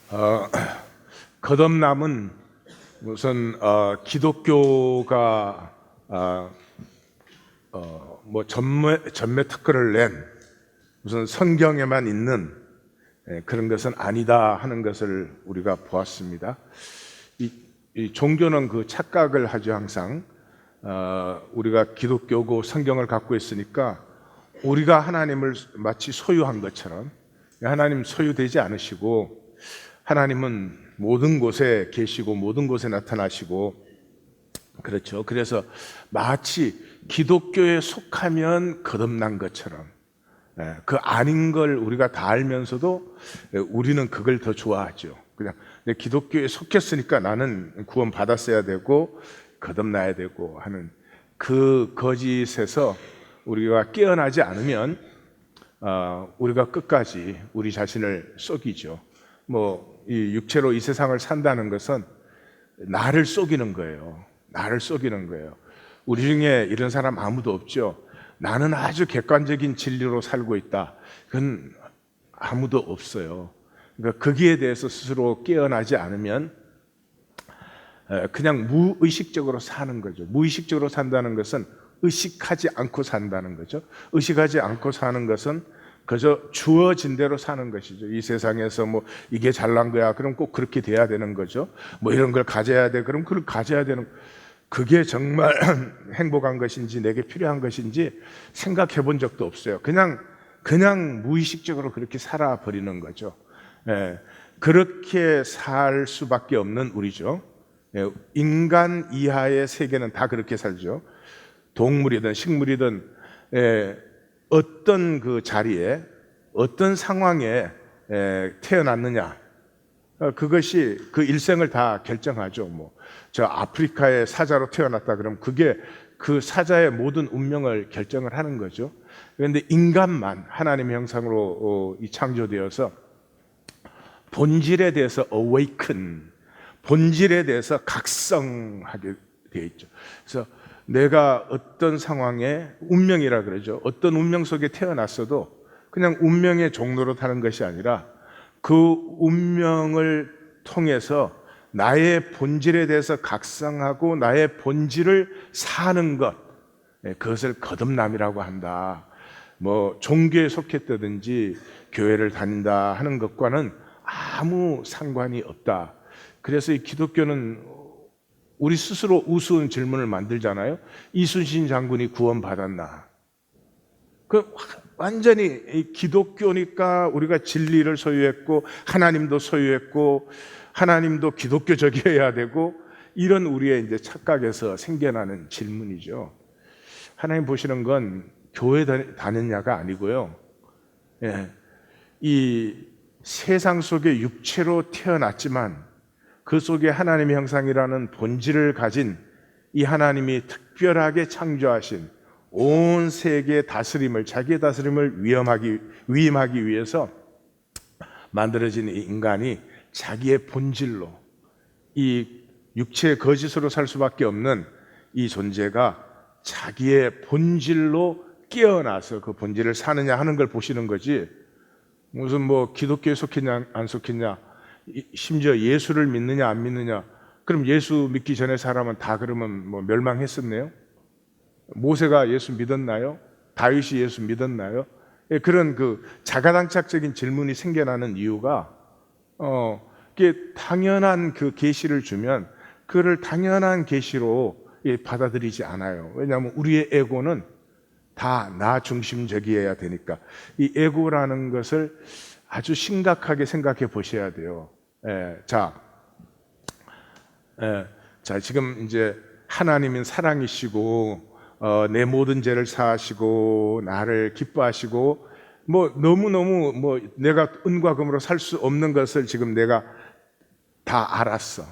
어, 거듭남은 우선 기독교가 뭐 전매 특허를 낸 우선 성경에만 있는 그런 것은 아니다 하는 것을 우리가 보았습니다. 이 종교는 그 착각을 하죠. 항상 우리가 기독교고 성경을 갖고 있으니까 우리가 하나님을 마치 소유한 것처럼, 하나님 소유되지 않으시고 하나님은 모든 곳에 계시고 모든 곳에 나타나시고, 그렇죠. 그래서 마치 기독교에 속하면 거듭난 것처럼 그 아닌 걸 우리가 다 알면서도 우리는 그걸 더 좋아하죠. 그냥 기독교에 속했으니까 나는 구원 받았어야 되고 거듭나야 되고 하는 그 거짓에서 우리가 깨어나지 않으면 우리가 끝까지 우리 자신을 속이죠. 이 육체로 이 세상을 산다는 것은 나를 속이는 거예요. 나를 속이는 거예요. 우리 중에 이런 사람 아무도 없죠. 나는 아주 객관적인 진리로 살고 있다. 그건 아무도 없어요. 그러니까 거기에 대해서 스스로 깨어나지 않으면 그냥 무의식적으로 사는 거죠. 무의식적으로 산다는 것은 의식하지 않고 산다는 거죠. 의식하지 않고 사는 것은 그저 주어진 대로 사는 것이죠. 이 세상에서 이게 잘난 거야, 그럼 꼭 그렇게 돼야 되는 거죠. 이런 걸 가져야 돼, 그럼 그걸 가져야 되는, 그게 정말 행복한 것인지 내게 필요한 것인지 생각해 본 적도 없어요. 그냥 무의식적으로 그렇게 살아버리는 거죠. 그렇게 살 수밖에 없는 우리죠. 인간 이하의 세계는 다 그렇게 살죠. 동물이든 식물이든 어떤 그 자리에 어떤 상황에 태어났느냐, 그것이 그 일생을 다 결정하죠. 저 아프리카의 사자로 태어났다 그러면 그게 그 사자의 모든 운명을 결정을 하는 거죠. 그런데 인간만 하나님의 형상으로 창조되어서 본질에 대해서 awaken, 본질에 대해서 각성하게 되어 있죠. 그래서 내가 어떤 상황에 운명이라 그러죠. 어떤 운명 속에 태어났어도 그냥 운명의 종로로 타는 것이 아니라 그 운명을 통해서 나의 본질에 대해서 각성하고 나의 본질을 사는 것, 그것을 거듭남이라고 한다. 종교에 속했다든지 교회를 다닌다 하는 것과는 아무 상관이 없다. 그래서 이 기독교는 우리 스스로 우스운 질문을 만들잖아요. 이순신 장군이 구원받았나? 완전히 기독교니까 우리가 진리를 소유했고 하나님도 소유했고 하나님도 기독교적이어야 되고, 이런 우리의 이제 착각에서 생겨나는 질문이죠. 하나님 보시는 건 교회 다녔냐가 아니고요. 이 세상 속에 육체로 태어났지만 그 속에 하나님의 형상이라는 본질을 가진 이 하나님이 특별하게 창조하신 온 세계의 다스림을, 자기의 다스림을 위임하기 위해서 만들어진 이 인간이 자기의 본질로, 이 육체의 거짓으로 살 수밖에 없는 이 존재가 자기의 본질로 깨어나서 그 본질을 사느냐 하는 걸 보시는 거지, 무슨 기독교에 속했냐 안 속했냐, 심지어 예수를 믿느냐 안 믿느냐, 그럼 예수 믿기 전에 사람은 다 그러면 멸망했었네요? 모세가 예수 믿었나요? 다윗이 예수 믿었나요? 그런 그 자가당착적인 질문이 생겨나는 이유가 이게 당연한 그 계시를 주면 그를 당연한 계시로 받아들이지 않아요. 왜냐하면 우리의 에고는 다 나 중심적이어야 되니까. 이 에고라는 것을 아주 심각하게 생각해 보셔야 돼요. 자, 지금 이제 하나님은 사랑이시고 내 모든 죄를 사하시고 나를 기뻐하시고 너무너무 내가 은과 금으로 살 수 없는 것을 지금 내가 다 알았어.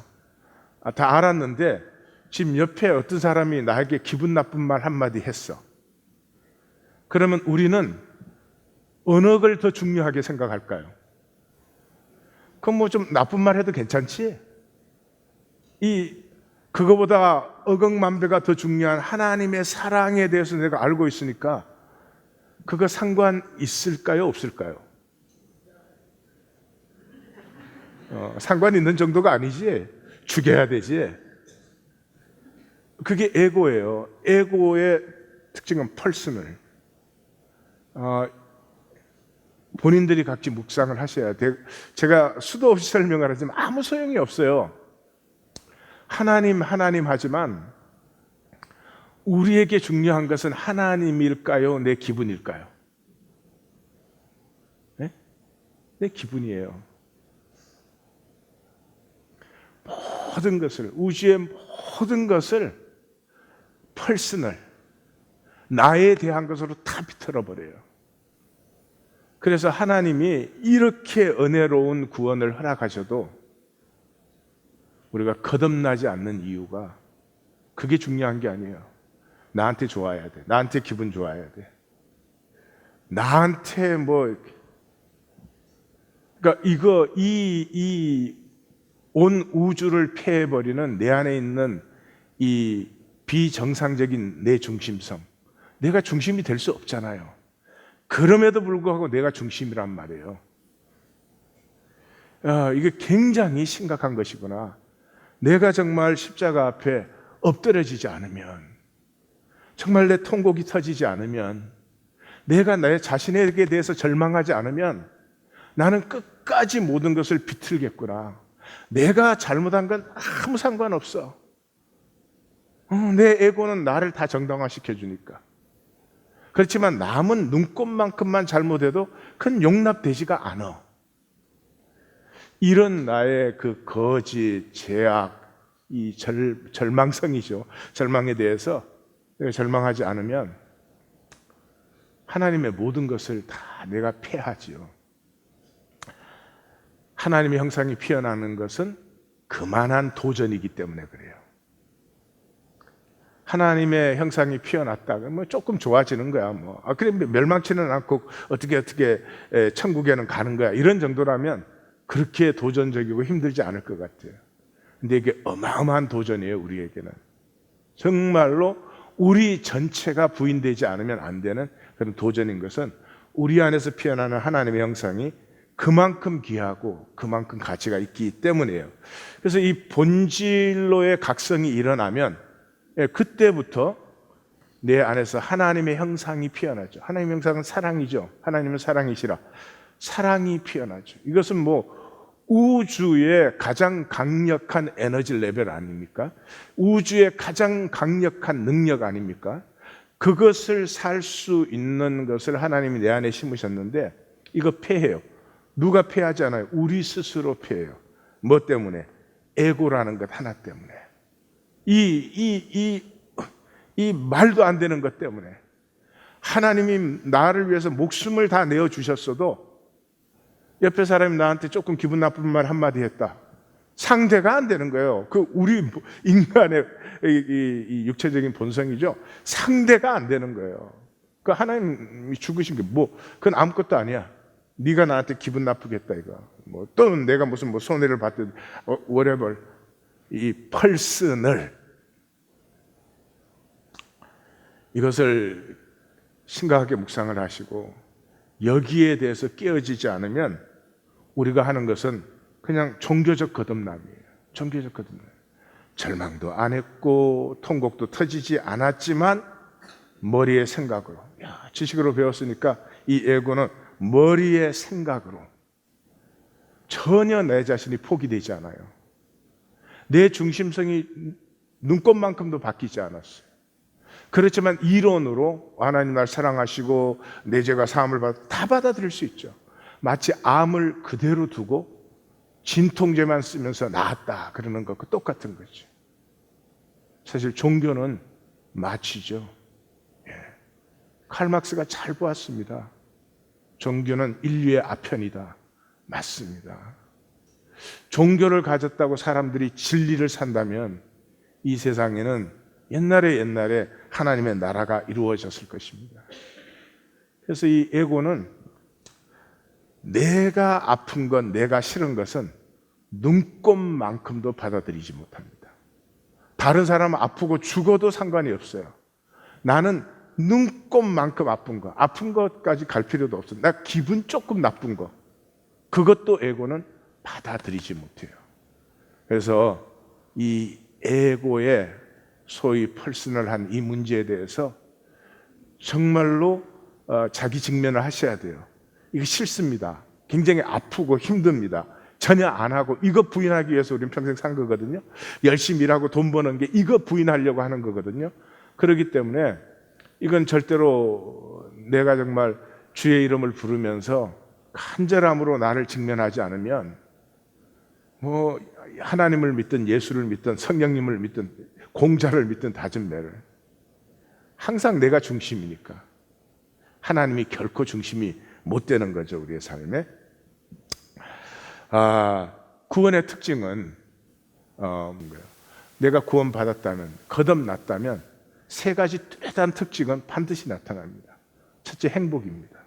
다 알았는데 지금 옆에 어떤 사람이 나에게 기분 나쁜 말 한마디 했어. 그러면 우리는 어느 걸 더 중요하게 생각할까요? 그럼 좀 나쁜 말 해도 괜찮지? 그거보다 억억만배가 더 중요한 하나님의 사랑에 대해서 내가 알고 있으니까 그거 상관 있을까요? 없을까요? 상관 있는 정도가 아니지. 죽여야 되지. 그게 에고예요. 에고의 특징은 펄슨을. 본인들이 각기 묵상을 하셔야 돼요. 제가 수도 없이 설명을 하지만 아무 소용이 없어요. 하나님 하지만 우리에게 중요한 것은 하나님일까요? 내 기분일까요? 네? 내 기분이에요. 모든 것을, 우주의 모든 것을 퍼스널, 나에 대한 것으로 다 비틀어버려요. 그래서 하나님이 이렇게 은혜로운 구원을 허락하셔도 우리가 거듭나지 않는 이유가 그게 중요한 게 아니에요. 나한테 좋아야 돼. 나한테 기분 좋아야 돼. 나한테 그러니까 이 온 우주를 폐해버리는 내 안에 있는 이 비정상적인 내 중심성. 내가 중심이 될 수 없잖아요. 그럼에도 불구하고 내가 중심이란 말이에요. 이게 굉장히 심각한 것이구나. 내가 정말 십자가 앞에 엎드려지지 않으면, 정말 내 통곡이 터지지 않으면, 내가 내 자신에게 대해서 절망하지 않으면 나는 끝까지 모든 것을 비틀겠구나. 내가 잘못한 건 아무 상관없어. 내 에고는 나를 다 정당화시켜 주니까. 그렇지만 남은 눈곱만큼만 잘못해도 그건 용납되지가 않아. 이런 나의 그 거짓, 제약, 이 절망성이죠. 절망에 대해서 내가 절망하지 않으면 하나님의 모든 것을 다 내가 폐하지요. 하나님의 형상이 피어나는 것은 그만한 도전이기 때문에 그래요. 하나님의 형상이 피어났다가 조금 좋아지는 거야. 그래 멸망치는 않고 어떻게 천국에는 가는 거야. 이런 정도라면 그렇게 도전적이고 힘들지 않을 것 같아요. 근데 이게 어마어마한 도전이에요. 우리에게는 정말로 우리 전체가 부인되지 않으면 안 되는 그런 도전인 것은 우리 안에서 피어나는 하나님의 형상이 그만큼 귀하고 그만큼 가치가 있기 때문이에요. 그래서 이 본질로의 각성이 일어나면 그때부터 내 안에서 하나님의 형상이 피어나죠. 하나님의 형상은 사랑이죠. 하나님은 사랑이시라. 사랑이 피어나죠. 이것은 우주의 가장 강력한 에너지 레벨 아닙니까? 우주의 가장 강력한 능력 아닙니까? 그것을 살 수 있는 것을 하나님이 내 안에 심으셨는데 이거 폐해요. 누가 폐하지 않아요? 우리 스스로 폐해요. 뭐 때문에? 에고라는 것 하나 때문에. 이 말도 안 되는 것 때문에. 하나님이 나를 위해서 목숨을 다 내어주셨어도 옆에 사람이 나한테 조금 기분 나쁜 말 한마디 했다. 상대가 안 되는 거예요. 우리 인간의 이 육체적인 본성이죠. 상대가 안 되는 거예요. 하나님이 죽으신 게 그건 아무것도 아니야. 네가 나한테 기분 나쁘겠다 이거. 또 내가 무슨 손해를 받든 whatever. 이 펄슨을 이것을 심각하게 묵상을 하시고 여기에 대해서 깨어지지 않으면 우리가 하는 것은 그냥 종교적 거듭남이에요. 종교적 거듭남. 절망도 안 했고 통곡도 터지지 않았지만 머리의 생각으로. 지식으로 배웠으니까 이 에고는 머리의 생각으로 전혀 내 자신이 포기되지 않아요. 내 중심성이 눈곱만큼도 바뀌지 않았어요. 그렇지만 이론으로 하나님 날 사랑하시고 내 죄가 사함을 다 받아들일 수 있죠. 마치 암을 그대로 두고 진통제만 쓰면서 나았다 그러는 것과 똑같은 거죠. 사실 종교는 마치죠. 칼막스가 잘 보았습니다. 종교는 인류의 아편이다. 맞습니다. 종교를 가졌다고 사람들이 진리를 산다면 이 세상에는 옛날에 하나님의 나라가 이루어졌을 것입니다. 그래서 이 에고는 내가 아픈 건, 내가 싫은 것은 눈곱만큼도 받아들이지 못합니다. 다른 사람은 아프고 죽어도 상관이 없어요. 나는 눈곱만큼 아픈 것까지 갈 필요도 없어. 나 기분 조금 나쁜 거. 그것도 에고는 받아들이지 못해요. 그래서 이 에고의 소위 퍼스널한 이 문제에 대해서 정말로 자기 직면을 하셔야 돼요. 이거 싫습니다. 굉장히 아프고 힘듭니다. 전혀 안 하고 이거 부인하기 위해서 우리는 평생 산 거거든요. 열심히 일하고 돈 버는 게 이거 부인하려고 하는 거거든요. 그렇기 때문에 이건 절대로 내가 정말 주의 이름을 부르면서 간절함으로 나를 직면하지 않으면 뭐 하나님을 믿든 예수를 믿든 성령님을 믿든 공자를 믿든 다진 매를 항상 내가 중심이니까 하나님이 결코 중심이 못 되는 거죠. 우리의 삶에. 구원의 특징은 내가 구원받았다면, 거듭났다면 세 가지 뚜렷한 특징은 반드시 나타납니다. 첫째, 행복입니다.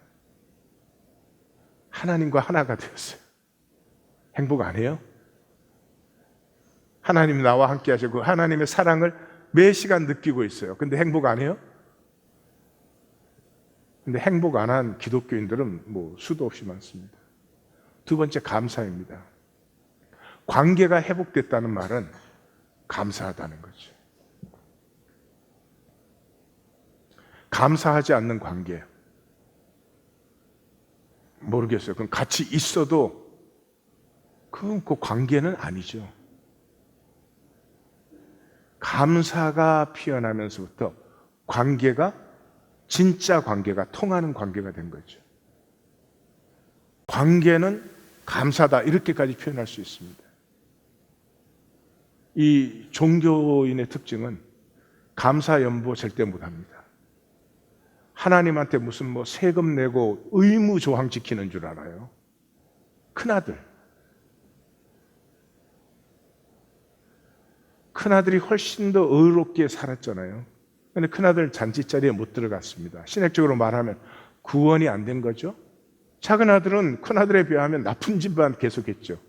하나님과 하나가 되었어요. 행복 안 해요? 하나님이 나와 함께 하시고 하나님의 사랑을 매 시간 느끼고 있어요. 근데 행복 안 해요? 근데 행복 안 한 기독교인들은 뭐 수도 없이 많습니다. 두 번째, 감사입니다. 관계가 회복됐다는 말은 감사하다는 거죠. 감사하지 않는 관계, 모르겠어요. 그럼 같이 있어도 그건 그 관계는 아니죠. 감사가 피어나면서부터 관계가 진짜 관계가 통하는 관계가 된 거죠. 관계는 감사다 이렇게까지 표현할 수 있습니다. 이 종교인의 특징은 감사 연보 절대 못합니다. 하나님한테 무슨 뭐 세금 내고 의무 조항 지키는 줄 알아요. 큰아들이 훨씬 더 의롭게 살았잖아요. 근데 큰아들 잔치자리에 못 들어갔습니다. 신학적으로 말하면 구원이 안 된 거죠. 작은 아들은 큰아들에 비하면 나쁜 짓만 계속했죠.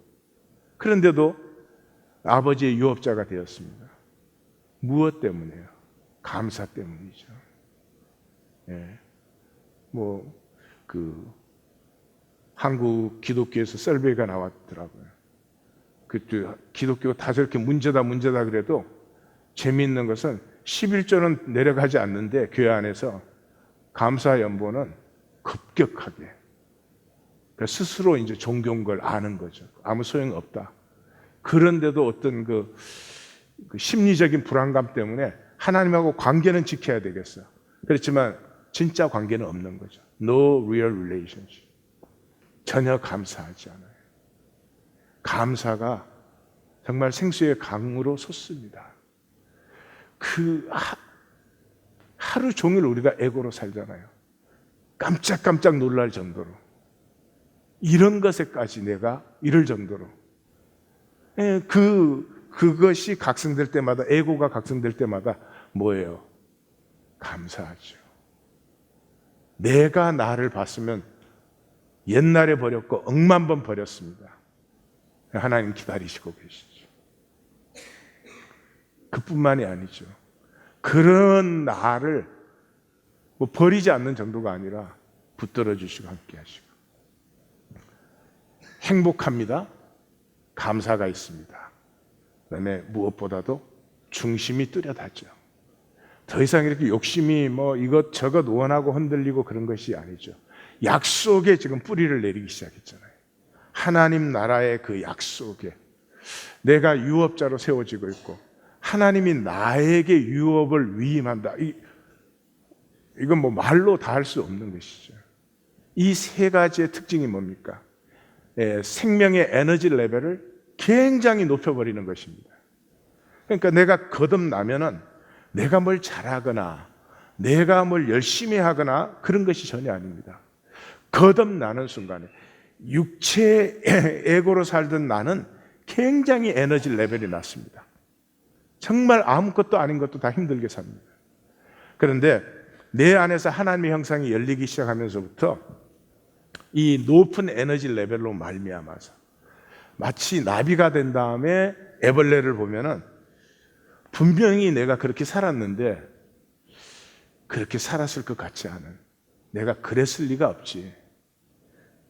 그런데도 아버지의 유업자가 되었습니다. 무엇 때문에요? 감사 때문이죠. 예. 한국 기독교에서 썰베이가 나왔더라고요. 기독교가 다 저렇게 문제다 그래도 재미있는 것은 11조는 내려가지 않는데 교회 안에서 감사 연보는 급격하게 스스로 이제 종교인 걸 아는 거죠. 아무 소용 없다. 그런데도 어떤 그 심리적인 불안감 때문에 하나님하고 관계는 지켜야 되겠어. 그렇지만 진짜 관계는 없는 거죠. No real relationship. 전혀 감사하지 않아요. 감사가 정말 생수의 강으로 솟습니다. 하루 종일 우리가 에고로 살잖아요. 깜짝깜짝 놀랄 정도로. 이런 것에까지 내가 이럴 정도로. 그것이 각성될 때마다, 에고가 각성될 때마다 뭐예요? 감사하죠. 내가 나를 봤으면 옛날에 버렸고 억만 번 버렸습니다. 하나님 기다리시고 계시죠. 그뿐만이 아니죠. 그런 나를 버리지 않는 정도가 아니라 붙들어 주시고 함께 하시고. 행복합니다. 감사가 있습니다. 그다음에 무엇보다도 중심이 뚜렷하죠. 더 이상 이렇게 욕심이 이것저것 원하고 흔들리고 그런 것이 아니죠. 약속에 지금 뿌리를 내리기 시작했잖아요. 하나님 나라의 그 약속에 내가 유업자로 세워지고 있고 하나님이 나에게 유업을 위임한다. 이건 말로 다 할 수 없는 것이죠. 이 세 가지의 특징이 뭡니까? 생명의 에너지 레벨을 굉장히 높여버리는 것입니다. 그러니까 내가 거듭나면은 내가 뭘 잘하거나 내가 뭘 열심히 하거나 그런 것이 전혀 아닙니다. 거듭나는 순간에 육체의 에고로 살던 나는 굉장히 에너지 레벨이 낮습니다. 정말 아무것도 아닌 것도 다 힘들게 삽니다. 그런데 내 안에서 하나님의 형상이 열리기 시작하면서부터 이 높은 에너지 레벨로 말미암아서 마치 나비가 된 다음에 애벌레를 보면은 분명히 내가 그렇게 살았는데 그렇게 살았을 것 같지 않은, 내가 그랬을 리가 없지,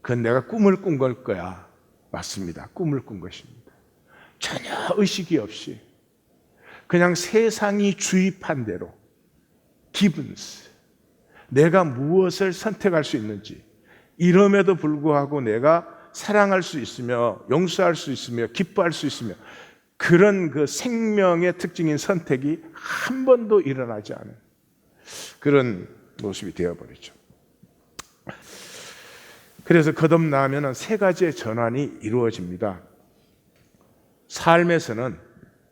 그건 내가 꿈을 꾼 걸 거야, 맞습니다. 꿈을 꾼 것입니다. 전혀 의식이 없이 그냥 세상이 주입한 대로 기분스, 내가 무엇을 선택할 수 있는지, 이름에도 불구하고 내가 사랑할 수 있으며 용서할 수 있으며 기뻐할 수 있으며 그런 그 생명의 특징인 선택이 한 번도 일어나지 않은 그런 모습이 되어버리죠. 그래서 거듭나면 세 가지의 전환이 이루어집니다. 삶에서는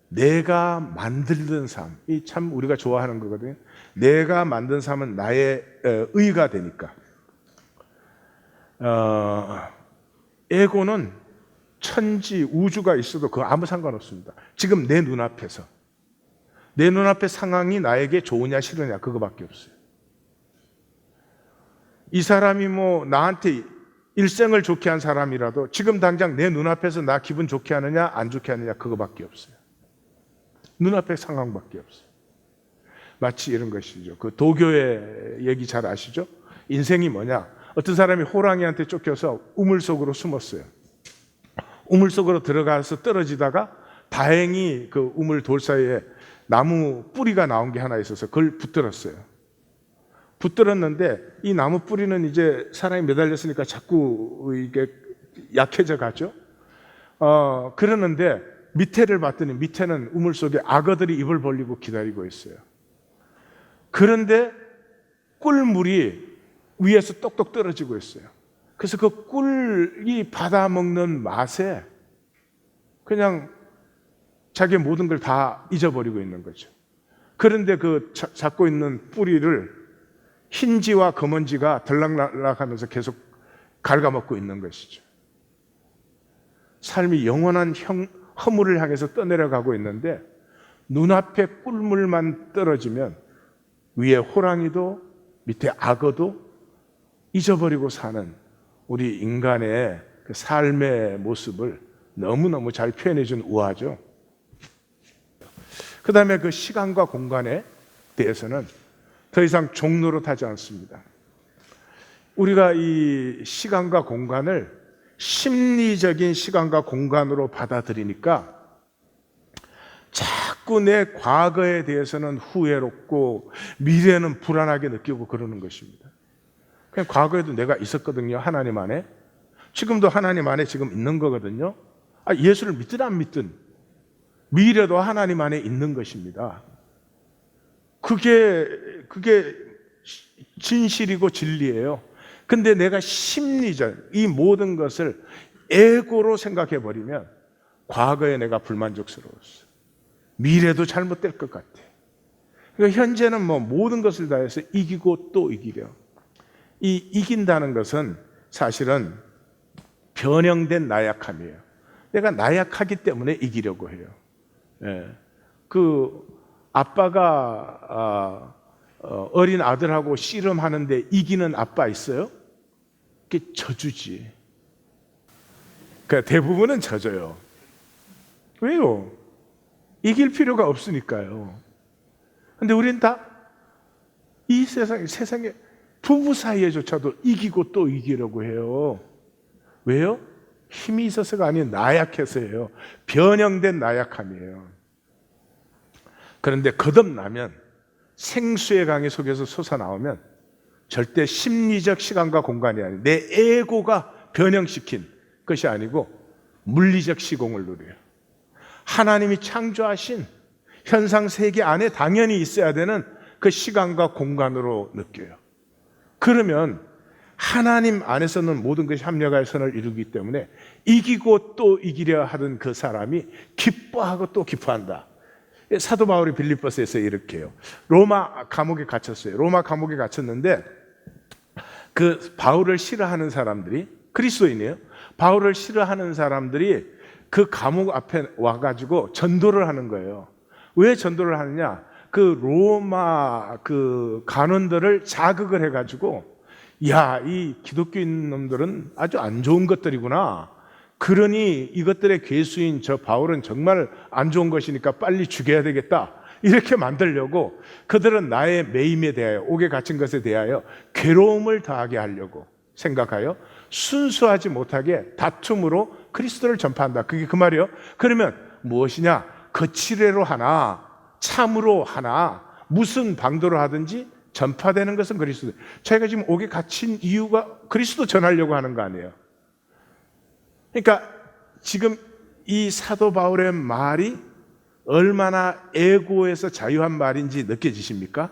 내가 만들던 삶, 이 참 우리가 좋아하는 거거든요. 내가 만든 삶은 나의 의가 되니까. 에고는 천지 우주가 있어도 그거 아무 상관없습니다. 지금 내 눈앞에서 내 눈앞의 상황이 나에게 좋으냐 싫으냐 그거밖에 없어요. 이 사람이 뭐 나한테 일생을 좋게 한 사람이라도 지금 당장 내 눈앞에서 나 기분 좋게 하느냐 안 좋게 하느냐 그거밖에 없어요. 눈앞의 상황밖에 없어요. 마치 이런 것이죠. 그 도교의 얘기 잘 아시죠? 인생이 뭐냐? 어떤 사람이 호랑이한테 쫓겨서 우물 속으로 숨었어요. 우물 속으로 들어가서 떨어지다가 다행히 그 우물 돌 사이에 나무 뿌리가 나온 게 하나 있어서 그걸 붙들었어요. 붙들었는데 이 나무 뿌리는 이제 사람이 매달렸으니까 자꾸 이게 약해져 가죠. 그러는데 밑에를 봤더니 밑에는 우물 속에 악어들이 입을 벌리고 기다리고 있어요. 그런데 꿀물이 위에서 똑똑 떨어지고 있어요. 그래서 그 꿀이 받아먹는 맛에 그냥 자기 모든 걸 다 잊어버리고 있는 거죠. 그런데 그 잡고 있는 뿌리를 흰지와 검은지가 들락날락하면서 계속 갉아먹고 있는 것이죠. 삶이 영원한 허물을 향해서 떠내려가고 있는데 눈앞에 꿀물만 떨어지면 위에 호랑이도 밑에 악어도 잊어버리고 사는 우리 인간의 그 삶의 모습을 너무너무 잘 표현해 준 우화죠. 그 다음에 그 시간과 공간에 대해서는 더 이상 종로로 타지 않습니다. 우리가 이 시간과 공간을 심리적인 시간과 공간으로 받아들이니까 자꾸 내 과거에 대해서는 후회롭고 미래는 불안하게 느끼고 그러는 것입니다. 그냥 과거에도 내가 있었거든요. 하나님 안에. 지금도 하나님 안에 지금 있는 거거든요. 예수를 믿든 안 믿든 미래도 하나님 안에 있는 것입니다. 그게 진실이고 진리예요. 근데 내가 심리적 이 모든 것을 에고로 생각해 버리면 과거에 내가 불만족스러웠어. 미래도 잘못될 것 같아. 그러니까 현재는 뭐 모든 것을 다해서 이기고 또 이기려. 이 이긴다는 것은 사실은 변형된 나약함이에요. 내가 나약하기 때문에 이기려고 해요. 예. 그 아빠가 어린 아들하고 씨름하는데 이기는 아빠 있어요? 그게 져주지. 그러니까 대부분은 져줘요. 왜요? 이길 필요가 없으니까요. 근데 우리는 다 이 세상에 부부 사이에조차도 이기고 또 이기려고 해요. 왜요? 힘이 있어서가 아닌 나약해서예요. 변형된 나약함이에요. 그런데 거듭나면 생수의 강의 속에서 솟아나오면 절대 심리적 시간과 공간이 아니에요. 내 에고가 변형시킨 것이 아니고 물리적 시공을 누려요. 하나님이 창조하신 현상 세계 안에 당연히 있어야 되는 그 시간과 공간으로 느껴요. 그러면 하나님 안에서는 모든 것이 합력할 선을 이루기 때문에 이기고 또 이기려 하던 그 사람이 기뻐하고 또 기뻐한다. 사도 바울이 빌립보서에서 이렇게 해요. 로마 감옥에 갇혔어요. 로마 감옥에 갇혔는데 그 바울을 싫어하는 사람들이 그리스도인이에요. 바울을 싫어하는 사람들이 그 감옥 앞에 와가지고 전도를 하는 거예요. 왜 전도를 하느냐? 그 로마 그 간원들을 자극을 해가지고 야, 이 기독교인 놈들은 아주 안 좋은 것들이구나. 그러니 이것들의 괴수인 저 바울은 정말 안 좋은 것이니까 빨리 죽여야 되겠다. 이렇게 만들려고 그들은 나의 매임에 대하여 옥에 갇힌 것에 대하여 괴로움을 더하게 하려고 생각하여 순수하지 못하게 다툼으로 그리스도를 전파한다. 그게 그 말이에요. 그러면 무엇이냐? 거칠애로 하나, 참으로 하나, 무슨 방도로 하든지 전파되는 것은 그리스도. 저희가 지금 옥에 갇힌 이유가 그리스도 전하려고 하는 거 아니에요. 그러니까 지금 이 사도 바울의 말이 얼마나 에고에서 자유한 말인지 느껴지십니까?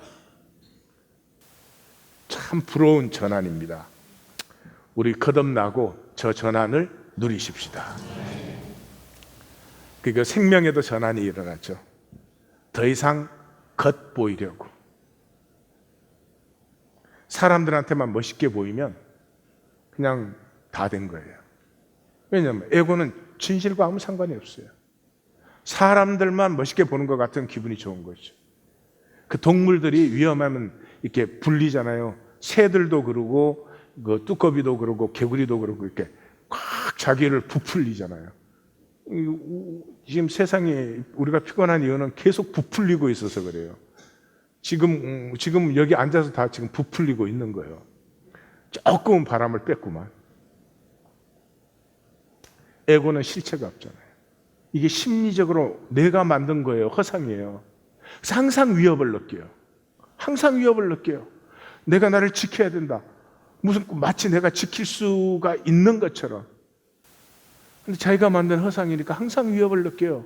참 부러운 전환입니다. 우리 거듭나고 저 전환을 누리십시다. 그러니까 생명에도 전환이 일어났죠. 더 이상 겉보이려고. 사람들한테만 멋있게 보이면 그냥 다 된 거예요. 왜냐하면 에고는 진실과 아무 상관이 없어요. 사람들만 멋있게 보는 것 같은 기분이 좋은 거죠. 그 동물들이 위험하면 이렇게 불리잖아요. 새들도 그러고 그 뚜꺼비도 그러고 개구리도 그러고 이렇게 꽉 자기를 부풀리잖아요. 지금 세상에 우리가 피곤한 이유는 계속 부풀리고 있어서 그래요. 지금 여기 앉아서 다 지금 부풀리고 있는 거예요. 조금은 바람을 뺐구만. 에고는 실체가 없잖아요. 이게 심리적으로 내가 만든 거예요. 허상이에요. 그래서 항상 위협을 느껴요. 항상 위협을 느껴요. 내가 나를 지켜야 된다. 마치 내가 지킬 수가 있는 것처럼. 근데 자기가 만든 허상이니까 항상 위협을 느껴요.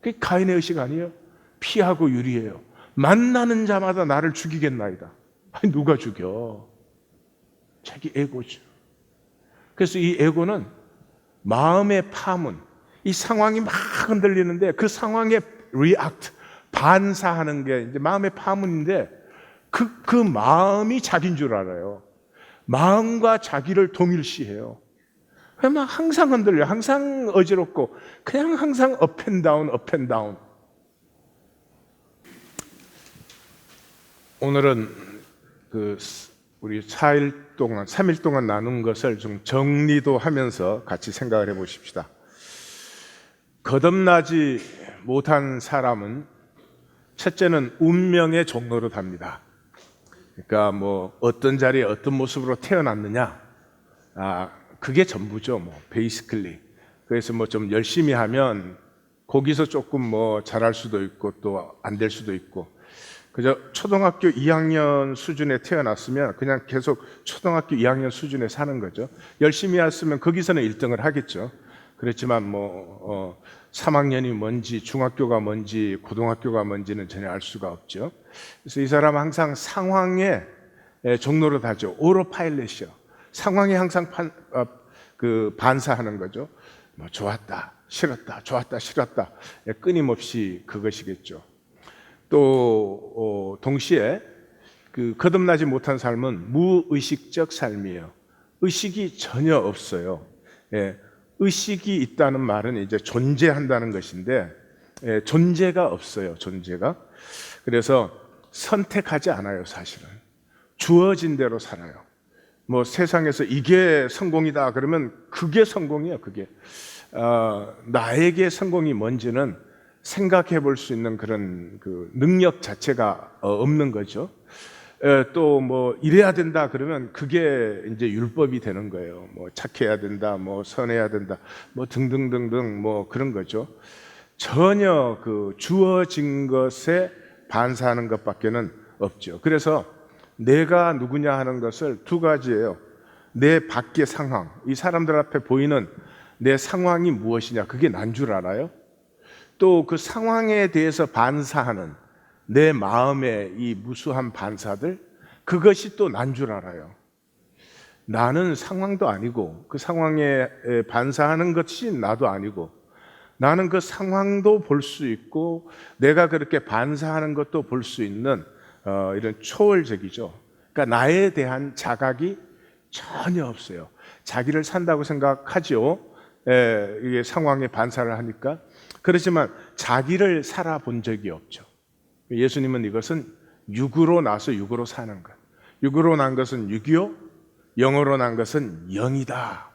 그게 가인의 의식 아니에요? 피하고 유리해요. 만나는 자마다 나를 죽이겠나이다. 아니, 누가 죽여? 자기 에고죠. 그래서 이 에고는 마음의 파문, 이 상황이 막 흔들리는데 그 상황에 react, 반사하는 게 이제 마음의 파문인데 그 마음이 자기인 줄 알아요. 마음과 자기를 동일시해요. 그러면 항상 흔들려요. 항상 어지럽고 그냥 항상 up and down, up and down. 오늘은 우리 4일 동안, 3일 동안 나눈 것을 좀 정리도 하면서 같이 생각을 해보십시다. 거듭나지 못한 사람은 첫째는 운명의 종로로 답니다. 그러니까 뭐 어떤 자리에 어떤 모습으로 태어났느냐, 그게 전부죠. 뭐 베이시클리. 그래서 뭐 좀 열심히 하면 거기서 조금 뭐 잘할 수도 있고 또 안 될 수도 있고. 그저 초등학교 2학년 수준에 태어났으면 그냥 계속 초등학교 2학년 수준에 사는 거죠. 열심히 했으면 거기서는 1등을 하겠죠. 그렇지만 뭐 3학년이 뭔지, 중학교가 뭔지, 고등학교가 뭔지는 전혀 알 수가 없죠. 그래서 이 사람은 항상 상황의 종로로 다죠. 오토파일럿이요. 상황에 항상 반사하는 거죠. 뭐 좋았다, 싫었다, 좋았다, 싫었다. 끊임없이 그것이겠죠. 또 동시에 거듭나지 못한 삶은 무의식적 삶이에요. 의식이 전혀 없어요. 의식이 있다는 말은 이제 존재한다는 것인데 존재가 없어요. 존재가. 그래서 선택하지 않아요. 사실은 주어진 대로 살아요. 뭐 세상에서 이게 성공이다 그러면 그게 성공이에요. 그게 나에게 성공이 뭔지는 생각해 볼 수 있는 그런 능력 자체가 없는 거죠. 또 뭐 이래야 된다 그러면 그게 이제 율법이 되는 거예요. 뭐 착해야 된다, 뭐 선해야 된다, 뭐 등등등등 뭐 그런 거죠. 전혀 주어진 것에 반사하는 것밖에는 없죠. 그래서 내가 누구냐 하는 것을 두 가지예요. 내 밖의 상황, 이 사람들 앞에 보이는 내 상황이 무엇이냐, 그게 난 줄 알아요. 또 그 상황에 대해서 반사하는 내 마음의 이 무수한 반사들, 그것이 또 난 줄 알아요. 나는 상황도 아니고 그 상황에 반사하는 것이 나도 아니고, 나는 그 상황도 볼 수 있고 내가 그렇게 반사하는 것도 볼 수 있는 이런 초월적이죠. 그러니까 나에 대한 자각이 전혀 없어요. 자기를 산다고 생각하죠. 이게 상황에 반사를 하니까. 그렇지만 자기를 살아본 적이 없죠. 예수님은 이것은 육으로 나서 육으로 사는 것. 육으로 난 것은 육이요, 영으로 난 것은 영이다.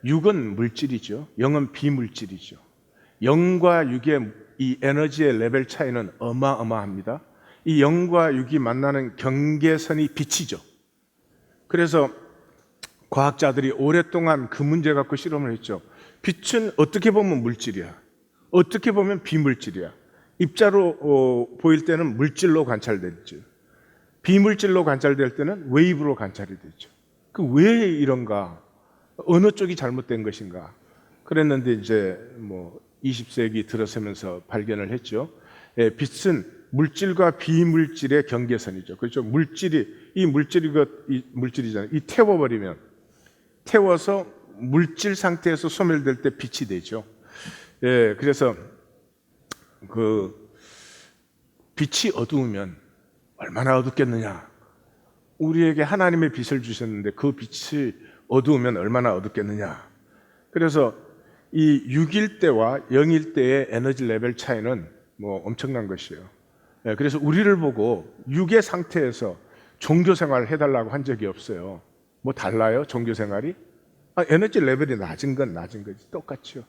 육은 물질이죠. 영은 비물질이죠. 영과 육의 이 에너지의 레벨 차이는 어마어마합니다. 이 영과 육이 만나는 경계선이 빛이죠. 그래서 과학자들이 오랫동안 그 문제 갖고 실험을 했죠. 빛은 어떻게 보면 물질이야. 어떻게 보면 비물질이야. 입자로 보일 때는 물질로 관찰되죠. 비물질로 관찰될 때는 웨이브로 관찰이 되죠. 그 왜 이런가? 어느 쪽이 잘못된 것인가? 그랬는데 이제 뭐 20세기 들어서면서 발견을 했죠. 예, 빛은 물질과 비물질의 경계선이죠. 그렇죠. 이 물질이잖아요. 이 태워버리면, 태워서 물질 상태에서 소멸될 때 빛이 되죠. 예, 그래서 그 빛이 어두우면 얼마나 어둡겠느냐. 우리에게 하나님의 빛을 주셨는데 그 빛이 어두우면 얼마나 어둡겠느냐. 그래서 이 6일 때와 0일 때의 에너지 레벨 차이는 뭐 엄청난 것이에요. 예, 그래서 우리를 보고 6의 상태에서 종교 생활을 해달라고 한 적이 없어요. 뭐 달라요? 종교 생활이? 에너지 레벨이 낮은 건 낮은 거지. 똑같죠.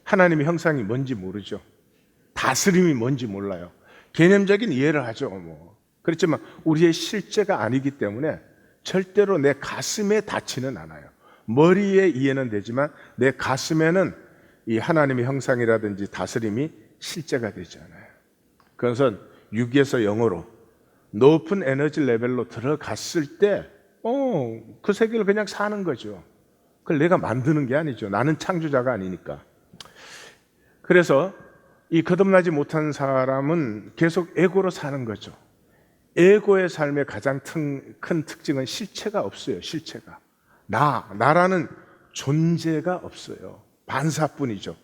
하나님의 형상이 뭔지 모르죠. 다스림이 뭔지 몰라요. 개념적인 이해를 하죠. 뭐. 그렇지만 우리의 실제가 아니기 때문에 절대로 내 가슴에 닿지는 않아요. 머리에 이해는 되지만 내 가슴에는 이 하나님의 형상이라든지 다스림이 실제가 되지 않아요. 그것은 6에서 0으로 높은 에너지 레벨로 들어갔을 때 그 세계를 그냥 사는 거죠. 그걸 내가 만드는 게 아니죠. 나는 창조자가 아니니까. 그래서 이 거듭나지 못한 사람은 계속 에고로 사는 거죠. 에고의 삶의 가장 큰 특징은 실체가 없어요. 실체가. 나라는 존재가 없어요. 반사뿐이죠.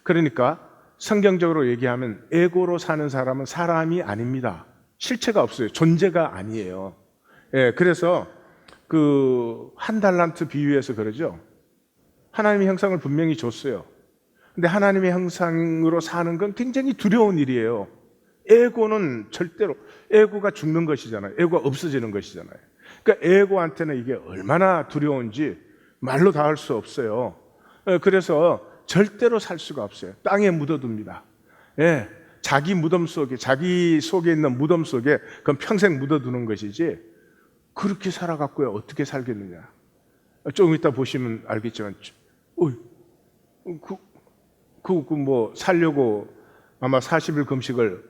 그러니까 성경적으로 얘기하면 에고로 사는 사람은 사람이 아닙니다. 실체가 없어요. 존재가 아니에요. 예, 그래서 그 한 달란트 비유에서 그러죠. 하나님의 형상을 분명히 줬어요. 근데 하나님의 형상으로 사는 건 굉장히 두려운 일이에요. 에고는 절대로, 에고가 죽는 것이잖아요. 에고가 없어지는 것이잖아요. 그러니까 에고한테는 이게 얼마나 두려운지 말로 다 할 수 없어요. 그래서 절대로 살 수가 없어요. 땅에 묻어둡니다. 예, 자기 무덤 속에, 자기 속에 있는 무덤 속에 그건 평생 묻어두는 것이지 그렇게 살아갖고야 어떻게 살겠느냐. 조금 이따 보시면 알겠지만 뭐 살려고 아마 40일 금식을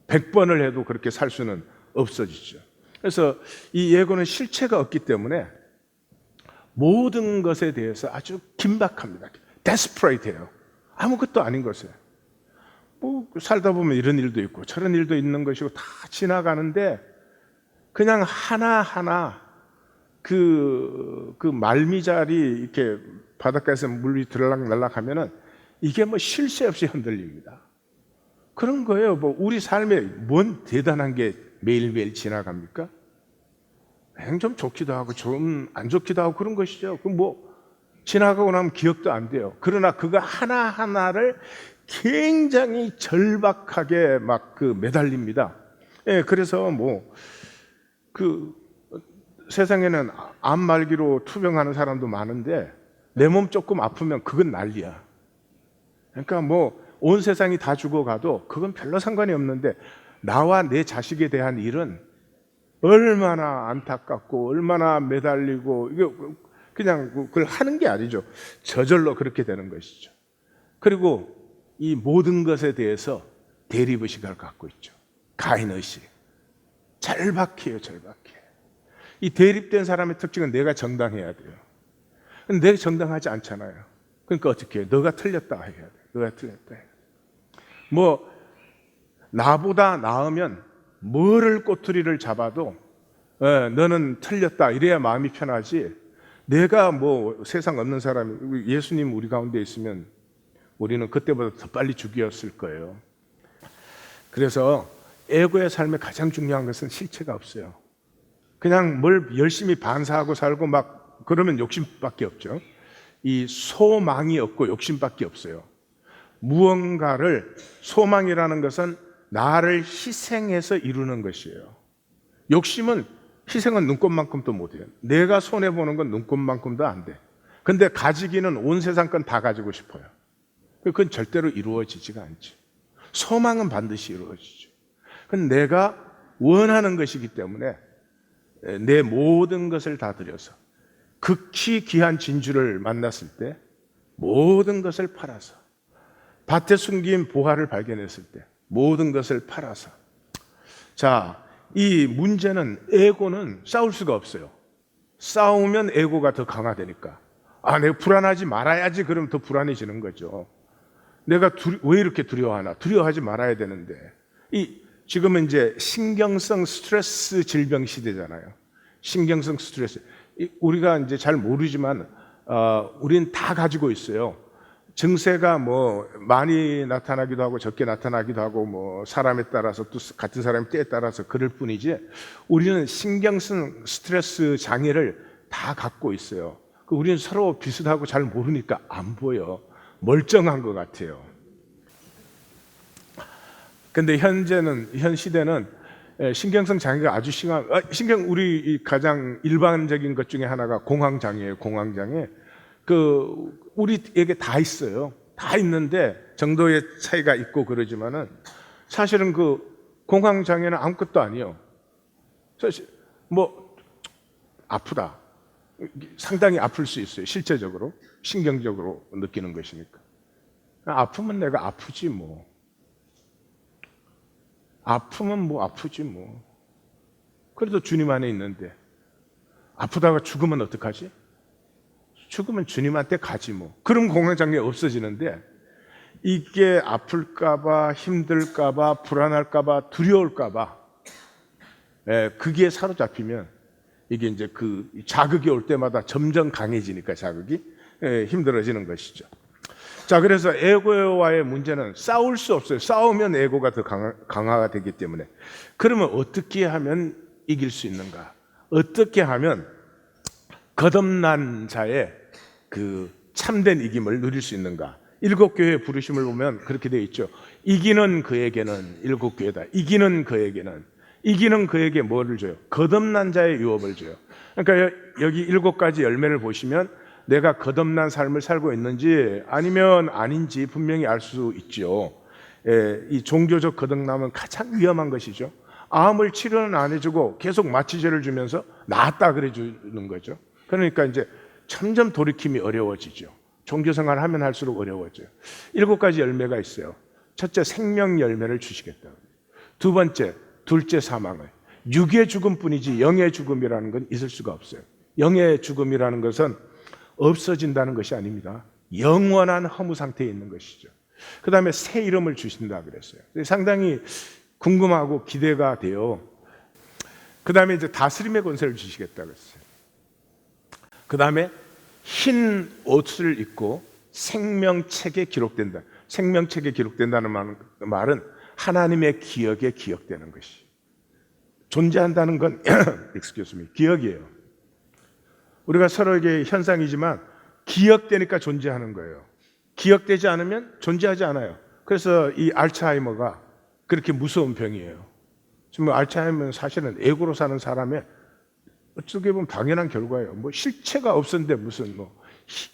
100번을 해도 그렇게 살 수는 없어지죠. 그래서 이 예고는 실체가 없기 때문에 모든 것에 대해서 아주 긴박합니다. 데스퍼레이트해요. 아무것도 아닌 것을. 뭐 살다 보면 이런 일도 있고 저런 일도 있는 것이고 다 지나가는데 그냥 하나하나 그 말미잘이 이렇게 바닷가에서 물이 들락날락 하면은 이게 뭐 쉴 새 없이 흔들립니다. 그런 거예요. 뭐 우리 삶에 뭔 대단한 게 매일매일 지나갑니까? 좀 좋기도 하고 좀 안 좋기도 하고 그런 것이죠. 그 뭐 지나가고 나면 기억도 안 돼요. 그러나 그거 하나하나를 굉장히 절박하게 막 그 매달립니다. 예, 그래서 뭐 그 세상에는 암 말기로 투병하는 사람도 많은데 내 몸 조금 아프면 그건 난리야. 그러니까 뭐 온 세상이 다 죽어가도 그건 별로 상관이 없는데 나와 내 자식에 대한 일은 얼마나 안타깝고 얼마나 매달리고 이게 그냥 그걸 하는 게 아니죠. 저절로 그렇게 되는 것이죠. 그리고 이 모든 것에 대해서 대립의식을 갖고 있죠. 가인의식. 절박해요, 절박해. 이 대립된 사람의 특징은 내가 정당해야 돼요. 근데 내가 정당하지 않잖아요. 그러니까 어떻게 해요? 너가 틀렸다 해야 돼. 너가 틀렸다 해야 돼. 뭐 나보다 나으면 뭐를 꼬투리를 잡아도 너는 틀렸다 이래야 마음이 편하지. 내가 뭐 세상 없는 사람이 예수님 우리 가운데 있으면 우리는 그때보다 더 빨리 죽였을 거예요. 그래서 에고의 삶에 가장 중요한 것은 실체가 없어요. 그냥 뭘 열심히 반사하고 살고 막 그러면 욕심밖에 없죠. 이 소망이 없고 욕심밖에 없어요. 무언가를, 소망이라는 것은 나를 희생해서 이루는 것이에요. 욕심은 희생은 눈꼽만큼도 못해요. 내가 손해보는 건 눈꼽만큼도 안 돼. 근데 가지기는 온 세상 건 다 가지고 싶어요. 그건 절대로 이루어지지가 않죠. 소망은 반드시 이루어지죠. 그건 내가 원하는 것이기 때문에 내 모든 것을 다 들여서 극히 귀한 진주를 만났을 때 모든 것을 팔아서, 밭에 숨긴 보화를 발견했을 때 모든 것을 팔아서. 자, 이 문제는 에고는 싸울 수가 없어요. 싸우면 에고가 더 강화되니까. 내가 불안하지 말아야지. 그러면 더 불안해지는 거죠. 내가 왜 이렇게 두려워하나? 두려워하지 말아야 되는데. 지금은 이제 신경성 스트레스 질병 시대잖아요. 신경성 스트레스. 우리가 이제 잘 모르지만, 우린 다 가지고 있어요. 증세가 뭐 많이 나타나기도 하고 적게 나타나기도 하고, 뭐 사람에 따라서, 또 같은 사람의 때에 따라서 그럴 뿐이지, 우리는 신경성 스트레스 장애를 다 갖고 있어요. 우리는 서로 비슷하고 잘 모르니까 안 보여. 멀쩡한 것 같아요. 근데 현 시대는 신경성 장애가 아주 심한, 우리 가장 일반적인 것 중에 하나가 공황장애예요. 공황장애. 우리에게 다 있어요. 다 있는데 정도의 차이가 있고 그러지만은, 사실은 공황장애는 아무것도 아니에요. 사실 뭐 아프다, 상당히 아플 수 있어요. 실제적으로, 신경적으로 느끼는 것이니까. 아프면 내가 아프지 뭐. 아프면 뭐 아프지 뭐. 그래도 주님 안에 있는데. 아프다가 죽으면 어떡하지? 죽으면 주님한테 가지 뭐. 그럼 공황장애 없어지는데, 이게 아플까봐, 힘들까봐, 불안할까봐, 두려울까봐, 그게 사로잡히면, 이게 이제 자극이 올 때마다 점점 강해지니까 자극이 힘들어지는 것이죠. 자, 그래서 에고와의 문제는 싸울 수 없어요. 싸우면 에고가 더 강화가 되기 때문에. 그러면 어떻게 하면 이길 수 있는가? 어떻게 하면 거듭난 자의 참된 이김을 누릴 수 있는가? 일곱 교회의 부르심을 보면 그렇게 되어 있죠. 이기는 그에게는, 일곱 교회다. 이기는 그에게 뭐를 줘요? 거듭난 자의 유업을 줘요. 그러니까 여기 일곱 가지 열매를 보시면, 내가 거듭난 삶을 살고 있는지 아니면 아닌지 분명히 알 수 있죠. 이 종교적 거듭남은 가장 위험한 것이죠. 암을 치료는 안 해주고 계속 마취제를 주면서 나았다 그래 주는 거죠. 그러니까 이제 점점 돌이킴이 어려워지죠. 종교생활을 하면 할수록 어려워져요. 일곱 가지 열매가 있어요. 첫째, 생명 열매를 주시겠다. 두 번째, 둘째, 사망을. 육의 죽음뿐이지 영의 죽음이라는 건 있을 수가 없어요. 영의 죽음이라는 것은 없어진다는 것이 아닙니다. 영원한 허무 상태에 있는 것이죠. 그 다음에 새 이름을 주신다 그랬어요. 상당히 궁금하고 기대가 돼요. 그 다음에 이제 다스림의 권세를 주시겠다 그랬어요. 그 다음에 흰 옷을 입고 생명책에 기록된다. 생명책에 기록된다는 말은 하나님의 기억에 기억되는 것이. 존재한다는 건 excuse me, 기억이에요. 우리가 서로에게 현상이지만 기억되니까 존재하는 거예요. 기억되지 않으면 존재하지 않아요. 그래서 이 알츠하이머가 그렇게 무서운 병이에요. 지금 알츠하이머는 사실은 에고로 사는 사람의 어떻게 보면 당연한 결과예요. 뭐 실체가 없었는데 무슨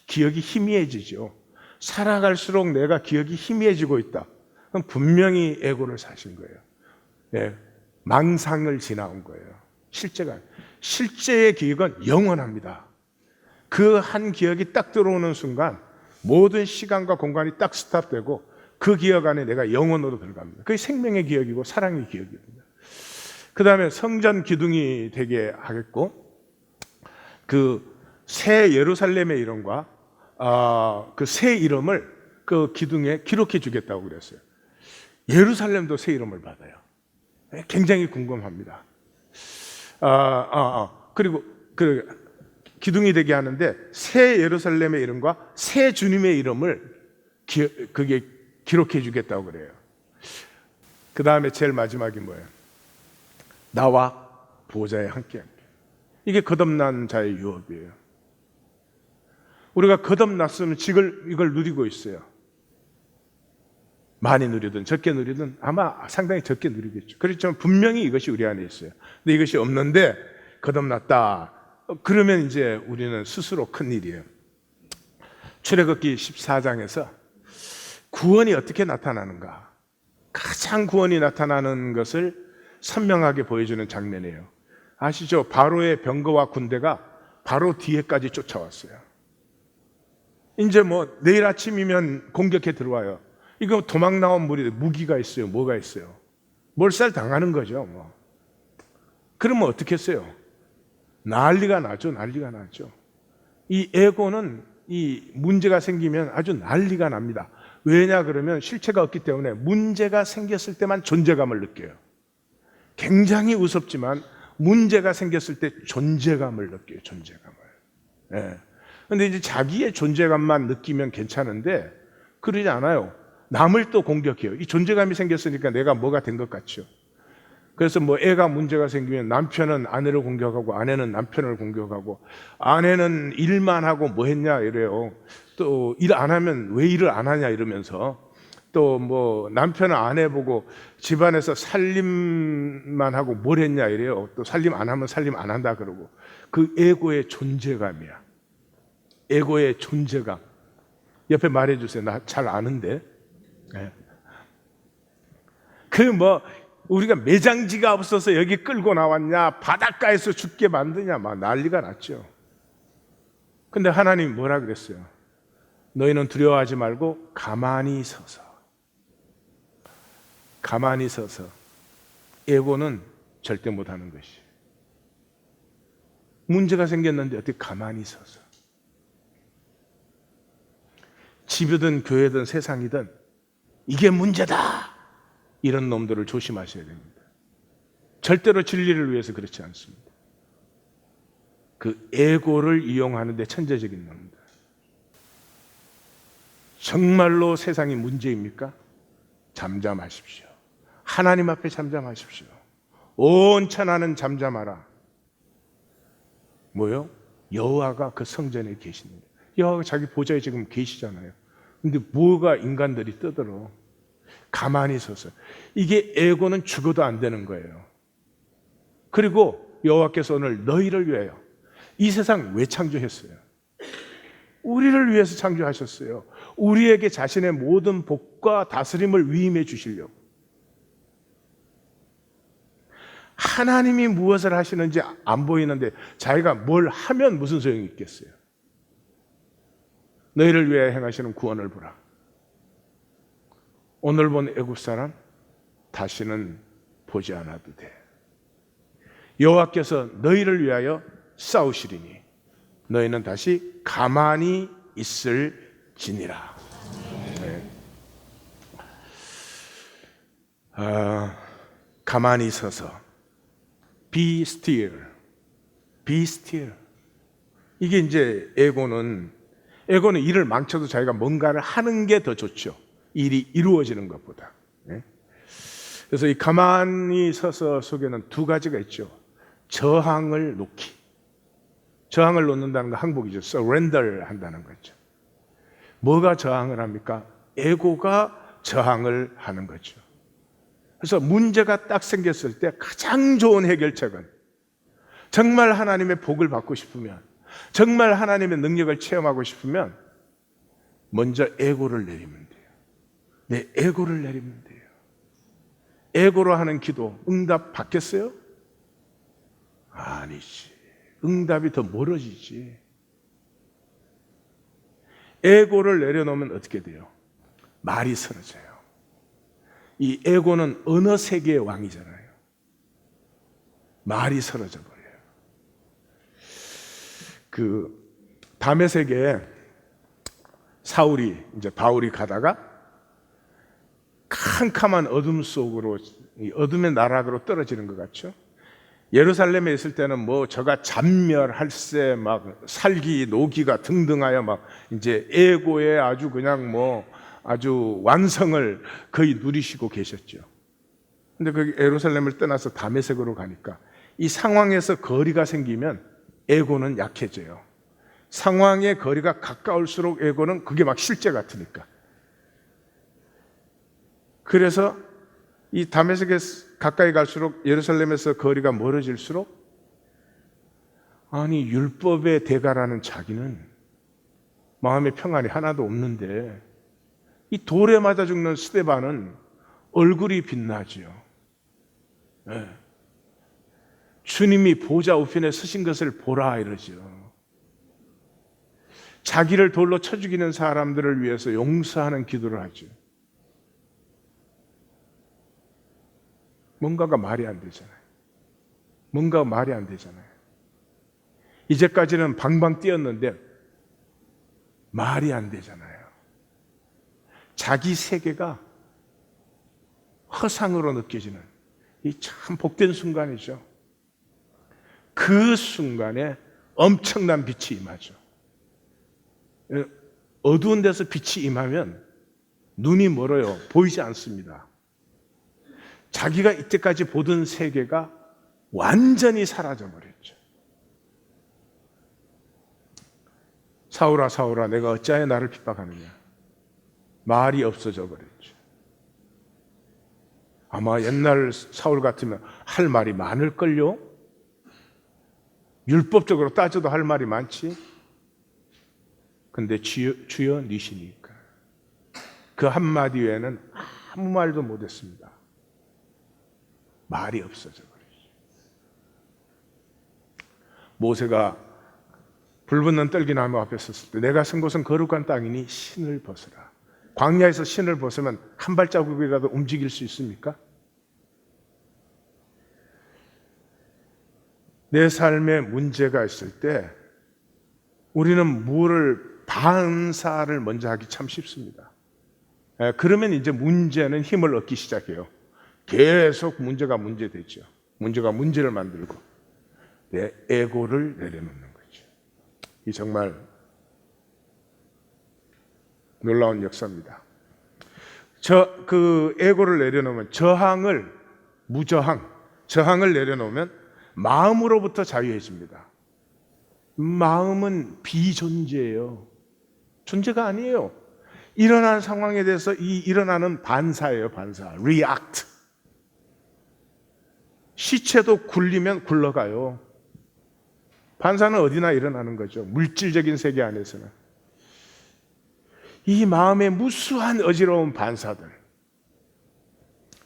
기억이 희미해지죠. 살아갈수록 내가 기억이 희미해지고 있다. 그럼 분명히 에고를 사신 거예요. 망상을 지나온 거예요. 실제의 기억은 영원합니다. 그 한 기억이 딱 들어오는 순간 모든 시간과 공간이 딱 스탑되고 그 기억 안에 내가 영원으로 들어갑니다. 그게 생명의 기억이고 사랑의 기억입니다. 그 다음에 성전 기둥이 되게 하겠고, 새 예루살렘의 이름과 그 새 이름을 그 기둥에 기록해 주겠다고 그랬어요. 예루살렘도 새 이름을 받아요. 굉장히 궁금합니다. 그리고 기둥이 되게 하는데 새 예루살렘의 이름과 새 주님의 이름을 그게 기록해 주겠다고 그래요. 그 다음에 제일 마지막이 뭐예요? 나와 보좌에 함께. 이게 거듭난 자의 유업이에요. 우리가 거듭났으면 이걸 누리고 있어요. 많이 누리든 적게 누리든 아마 상당히 적게 누리겠죠. 그렇지만 분명히 이것이 우리 안에 있어요. 근데 이것이 없는데 거듭났다. 그러면 이제 우리는 스스로 큰일이에요. 출애굽기 14장에서 구원이 어떻게 나타나는가? 가장 구원이 나타나는 것을 선명하게 보여주는 장면이에요. 아시죠? 바로의 병거와 군대가 바로 뒤에까지 쫓아왔어요. 이제 뭐 내일 아침이면 공격해 들어와요. 이거 도망 나온 무기가 있어요. 뭐가 있어요? 몰살 당하는 거죠. 뭐. 그러면 어떻게 했어요? 난리가 나죠. 난리가 나죠. 이 에고는 이 문제가 생기면 아주 난리가 납니다. 왜냐 그러면 실체가 없기 때문에 문제가 생겼을 때만 존재감을 느껴요. 굉장히 우습지만 문제가 생겼을 때 존재감을 느껴요. 존재감을. 예. 근데 이제 자기의 존재감만 느끼면 괜찮은데 그러지 않아요. 남을 또 공격해요. 이 존재감이 생겼으니까 내가 뭐가 된 것 같죠. 그래서 뭐 애가 문제가 생기면 남편은 아내를 공격하고 아내는 남편을 공격하고 아내는 일만 하고 뭐 했냐 이래요. 또 일 안 하면 왜 일을 안 하냐 이러면서 또 뭐 남편은 아내 보고 집안에서 살림만 하고 뭘 했냐 이래요. 또 살림 안 하면 살림 안 한다 그러고 그 에고의 존재감이야. 에고의 존재감. 옆에 말해주세요. 나 잘 아는데. 네. 그 뭐 우리가 매장지가 없어서 여기 끌고 나왔냐, 바닷가에서 죽게 만드냐, 막 난리가 났죠. 근데 하나님이 뭐라 그랬어요? 너희는 두려워하지 말고 가만히 서서. 가만히 서서. 에고는 절대 못하는 것이. 문제가 생겼는데 어떻게 가만히 서서. 집이든 교회든 세상이든 이게 문제다. 이런 놈들을 조심하셔야 됩니다. 절대로 진리를 위해서 그렇지 않습니다. 그 에고를 이용하는데 천재적인 놈들. 정말로 세상이 문제입니까? 잠잠하십시오. 하나님 앞에 잠잠하십시오. 온 천하는 잠잠하라. 뭐요? 여호와가 그 성전에 계십니다. 여호와가 자기 보좌에 지금 계시잖아요. 근데 뭐가 인간들이 떠들어. 가만히 서서. 이게 에고는 죽어도 안 되는 거예요. 그리고 여호와께서 오늘 너희를 위하여 이 세상 왜 창조했어요? 우리를 위해서 창조하셨어요. 우리에게 자신의 모든 복과 다스림을 위임해 주시려고. 하나님이 무엇을 하시는지 안 보이는데 자기가 뭘 하면 무슨 소용이 있겠어요? 너희를 위하여 행하시는 구원을 보라. 오늘 본 애굽 사람 다시는 보지 않아도 돼. 여호와께서 너희를 위하여 싸우시리니 너희는 다시 가만히 있을지니라. 네. 가만히 서서 be still, be still. 이게 이제 에고는 일을 망쳐도 자기가 뭔가를 하는 게 더 좋죠. 일이 이루어지는 것보다. 그래서 이 가만히 서서 속에는 두 가지가 있죠. 저항을 놓기. 저항을 놓는다는 건 항복이죠. surrender 한다는 거죠. 뭐가 저항을 합니까? 에고가 저항을 하는 거죠. 그래서 문제가 딱 생겼을 때 가장 좋은 해결책은 정말 하나님의 복을 받고 싶으면, 정말 하나님의 능력을 체험하고 싶으면 먼저 에고를 내리면 돼요. 내 에고를 내리면 돼요. 에고로 하는 기도 응답 받겠어요? 아니지. 응답이 더 멀어지지. 에고를 내려놓으면 어떻게 돼요? 말이 쓰러져요. 이 에고는 언어 세계의 왕이잖아요. 말이 쓰러져 버려요. 그 다메섹에 바울이 가다가 캄캄한 어둠 속으로, 이 어둠의 나락으로 떨어지는 것 같죠? 예루살렘에 있을 때는 뭐 저가 잔멸할세 막 살기 노기가 등등하여 막 이제 에고에 아주 그냥 뭐 아주 완성을 거의 누리시고 계셨죠. 근데 그 예루살렘을 떠나서 다메섹으로 가니까 이 상황에서 거리가 생기면 에고는 약해져요. 상황의 거리가 가까울수록 에고는 그게 막 실제 같으니까. 그래서 이 다메섹에 가까이 갈수록 예루살렘에서 거리가 멀어질수록 아니 율법의 대가라는 자기는 마음의 평안이 하나도 없는데 이 돌에 맞아 죽는 스데반은 얼굴이 빛나지요. 네. 주님이 보좌 우편에 서신 것을 보라 이러죠. 자기를 돌로 쳐 죽이는 사람들을 위해서 용서하는 기도를 하죠. 뭔가가 말이 안 되잖아요. 뭔가 말이 안 되잖아요. 이제까지는 방방 뛰었는데 말이 안 되잖아요. 자기 세계가 허상으로 느껴지는 이 참 복된 순간이죠. 그 순간에 엄청난 빛이 임하죠. 어두운 데서 빛이 임하면 눈이 멀어요. 보이지 않습니다. 자기가 이때까지 보던 세계가 완전히 사라져버렸죠. 사울아 사울아 내가 어찌하여 나를 핍박하느냐. 말이 없어져 버렸죠. 아마 옛날 사울 같으면 할 말이 많을걸요? 율법적으로 따져도 할 말이 많지. 근데 주여 니시니까 그 한마디 외에는 아무 말도 못했습니다. 말이 없어져 버렸죠. 모세가 불붙는 떨기나무 앞에 섰을 때 내가 선 곳은 거룩한 땅이니 신을 벗으라. 광야에서 신을 벗으면 한 발자국이라도 움직일 수 있습니까? 내 삶에 문제가 있을 때 우리는 뭐를 반사를 먼저 하기 참 쉽습니다. 그러면 이제 문제는 힘을 얻기 시작해요. 계속 문제가 문제되죠. 문제가 문제를 만들고 내 에고를 내려놓는 거죠. 이 정말 놀라운 역사입니다. 그 에고를 내려놓으면 저항을 내려놓으면 마음으로부터 자유해집니다. 마음은 비존재예요. 존재가 아니에요. 일어나는 상황에 대해서 일어나는 반사예요. 반사. react. 시체도 굴리면 굴러가요. 반사는 어디나 일어나는 거죠. 물질적인 세계 안에서는. 이 마음의 무수한 어지러운 반사들,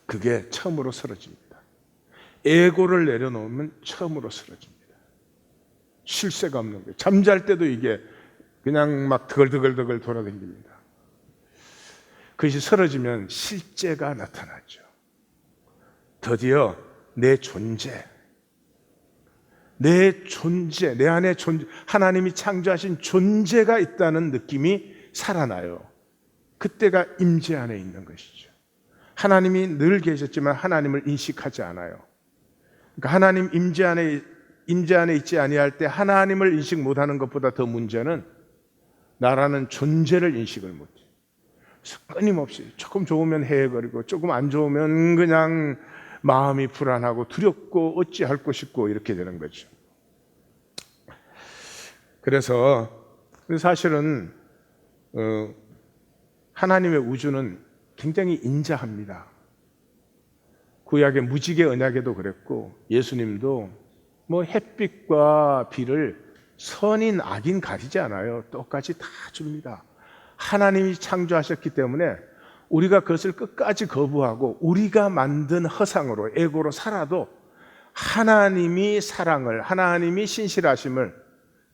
그게 처음으로 쓰러집니다. 에고를 내려놓으면 처음으로 쓰러집니다. 쉴 새가 없는 거예요. 잠잘 때도 이게 그냥 막 드글드글 돌아다닙니다. 그것이 쓰러지면 실제가 나타나죠. 드디어 내 존재, 내 안에 하나님이 창조하신 존재가 있다는 느낌이 살아나요. 그때가 임재 안에 있는 것이죠. 하나님이 늘 계셨지만 하나님을 인식하지 않아요. 그러니까 하나님 임재 안에 있지 아니할 때 하나님을 인식 못하는 것보다 더 문제는 나라는 존재를 인식을 못해요. 그래서 끊임없이 조금 좋으면 헤헤거리고 조금 안 좋으면 그냥 마음이 불안하고 두렵고 어찌할 것이고 이렇게 되는 거죠. 그래서 사실은 하나님의 우주는 굉장히 인자합니다. 구약의 무지개 언약에도 그랬고 예수님도 뭐 햇빛과 비를 선인 악인 가리지 않아요. 똑같이 다 줍니다. 하나님이 창조하셨기 때문에 우리가 그것을 끝까지 거부하고 우리가 만든 허상으로 에고로 살아도 하나님이 사랑을, 하나님이 신실하심을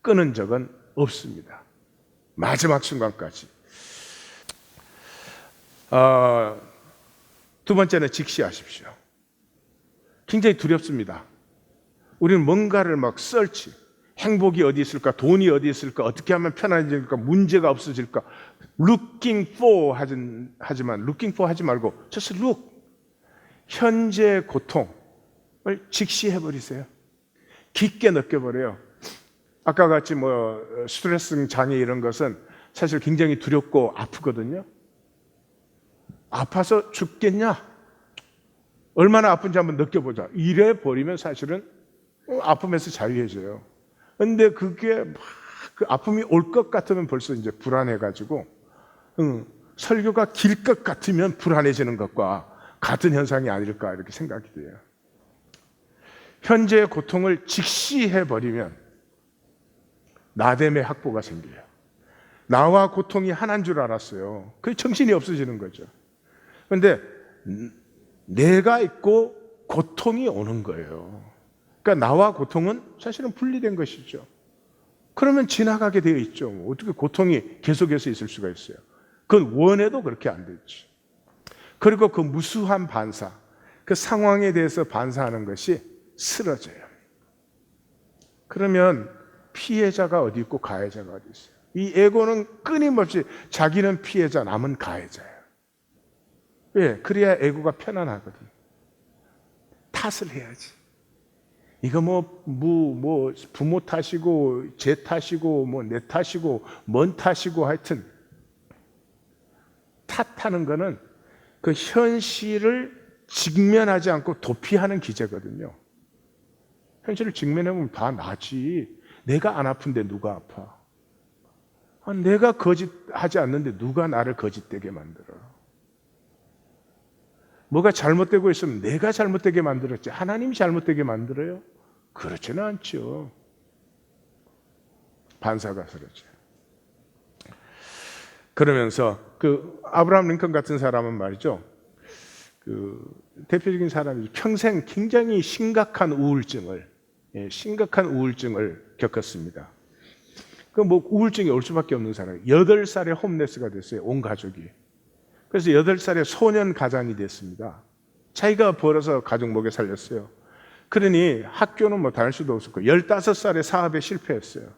끊은 적은 없습니다. 마지막 순간까지. 두 번째는 직시하십시오. 굉장히 두렵습니다. 우리는 뭔가를 막 설치, 행복이 어디 있을까, 돈이 어디 있을까, 어떻게 하면 편안해질까, 문제가 없어질까, looking for 하지만 looking for 하지 말고 just look. 현재 고통을 직시해버리세요. 깊게 느껴버려요. 아까 같이 뭐 스트레스 장애 이런 것은 사실 굉장히 두렵고 아프거든요. 아파서 죽겠냐? 얼마나 아픈지 한번 느껴보자. 이래 버리면 사실은 아픔에서 자유해져요. 근데 그게 막 그 아픔이 올 것 같으면 벌써 이제 불안해가지고 설교가 길 것 같으면 불안해지는 것과 같은 현상이 아닐까 이렇게 생각이 돼요. 현재의 고통을 직시해버리면 나됨의 확보가 생겨요. 나와 고통이 하나인 줄 알았어요. 그게 정신이 없어지는 거죠. 그런데 내가 있고 고통이 오는 거예요. 그러니까 나와 고통은 사실은 분리된 것이죠. 그러면 지나가게 되어 있죠. 어떻게 고통이 계속해서 있을 수가 있어요. 그건 원해도 그렇게 안 되지. 그리고 그 무수한 반사, 그 상황에 대해서 반사하는 것이 쓰러져요. 그러면 피해자가 어디 있고 가해자가 어디 있어요? 이 에고는 끊임없이 자기는 피해자, 남은 가해자예요. 왜? 그래야 에고가 편안하거든. 탓을 해야지. 이거 부모 탓이고, 제 탓이고, 내 탓이고, 뭔 탓이고 하여튼. 탓하는 거는 그 현실을 직면하지 않고 도피하는 기제거든요. 현실을 직면해보면 다 나지. 내가 안 아픈데 누가 아파? 내가 거짓하지 않는데 누가 나를 거짓되게 만들어? 뭐가 잘못되고 있으면 내가 잘못되게 만들었지 하나님이 잘못되게 만들어요? 그렇지는 않죠. 반사가 쓰러져요. 그러면서 그 아브라함 링컨 같은 사람은 말이죠, 그 대표적인 사람이 평생 굉장히 심각한 우울증을 겪었습니다. 그 우울증이 올 수밖에 없는 사람이 8살에 홈레스가 됐어요. 온 가족이. 그래서 8살에 소년 가장이 됐습니다. 자기가 벌어서 가족 먹여 살렸어요. 그러니 학교는 다닐 수도 없었고 15살에 사업에 실패했어요.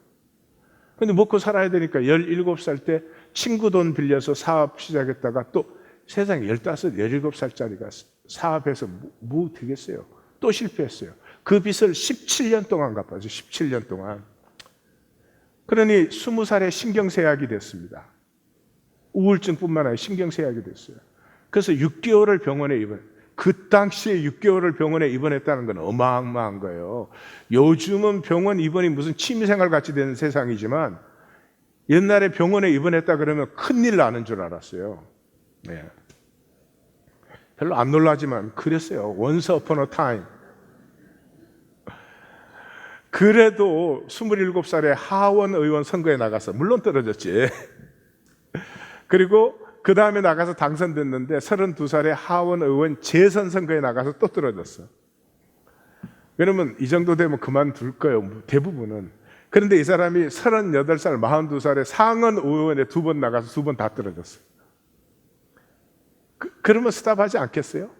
근데 먹고 살아야 되니까 17살 때 친구 돈 빌려서 사업 시작했다가 또 세상에 15, 17살짜리가 사업해서 뭐 되겠어요? 또 실패했어요. 그 빚을 17년 동안 갚아서 17년 동안. 그러니 20살에 신경쇠약이 됐습니다. 우울증뿐만 아니라 신경쇠약이 됐어요. 그래서 6개월을 병원에 그 당시에 6개월을 병원에 입원했다는 건 어마어마한 거예요. 요즘은 병원 입원이 무슨 취미생활 같이 되는 세상이지만 옛날에 병원에 입원했다 그러면 큰일 나는 줄 알았어요. 네. 별로 안 놀라지만 그랬어요. Once upon a time. 그래도 27살에 하원 의원 선거에 나가서 물론 떨어졌지. 그리고 그 다음에 나가서 당선됐는데 32살에 하원 의원 재선 선거에 나가서 또 떨어졌어. 왜냐면 이 정도 되면 그만둘 거예요, 대부분은. 그런데 이 사람이 38살, 42살에 상원 의원에 2번 나가서 2번 다 떨어졌어. 그러면 스탑하지 않겠어요?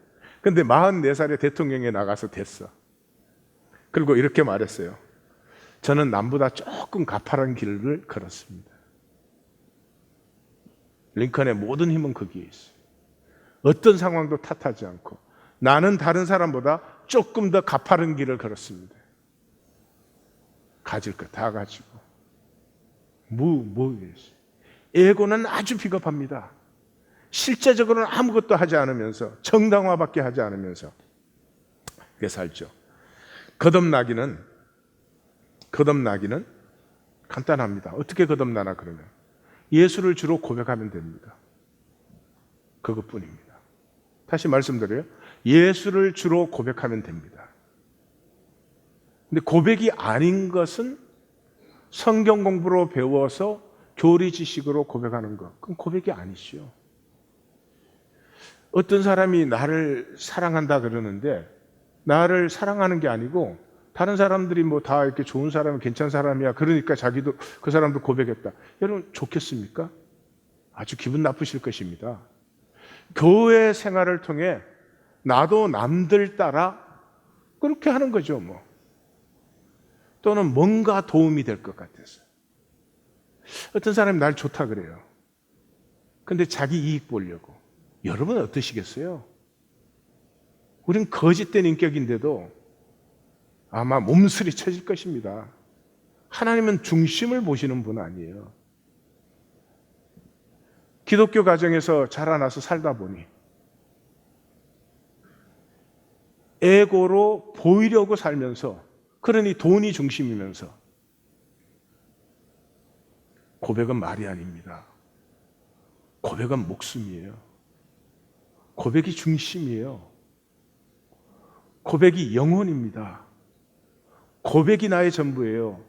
근데 44살에 대통령에 나가서 됐어. 그리고 이렇게 말했어요. 저는 남보다 조금 가파른 길을 걸었습니다. 링컨의 모든 힘은 거기에 있어요. 어떤 상황도 탓하지 않고 나는 다른 사람보다 조금 더 가파른 길을 걸었습니다. 가질 거 다 가지고 에고는 아주 비겁합니다. 실제적으로는 아무것도 하지 않으면서 정당화밖에 하지 않으면서 그렇게 살죠. 거듭나기는 간단합니다. 어떻게 거듭나나 그러면 예수를 주로 고백하면 됩니다. 그것뿐입니다. 다시 말씀드려요. 예수를 주로 고백하면 됩니다. 근데 고백이 아닌 것은 성경 공부로 배워서 교리 지식으로 고백하는 것. 그건 고백이 아니시요. 어떤 사람이 나를 사랑한다 그러는데 나를 사랑하는 게 아니고 다른 사람들이 다 이렇게 좋은 사람이 괜찮은 사람이야. 그러니까 자기도 그 사람도 고백했다. 여러분 좋겠습니까? 아주 기분 나쁘실 것입니다. 교회 생활을 통해 나도 남들 따라 그렇게 하는 거죠, 또는 뭔가 도움이 될 것 같아서. 어떤 사람이 날 좋다 그래요. 근데 자기 이익 보려고. 여러분 어떠시겠어요? 우린 거짓된 인격인데도 아마 몸서리 쳐질 것입니다. 하나님은 중심을 보시는 분 아니에요. 기독교 가정에서 자라나서 살다 보니 에고로 보이려고 살면서, 그러니 돈이 중심이면서 고백은 말이 아닙니다. 고백은 목숨이에요. 고백이 중심이에요. 고백이 영혼입니다. 고백이 나의 전부예요.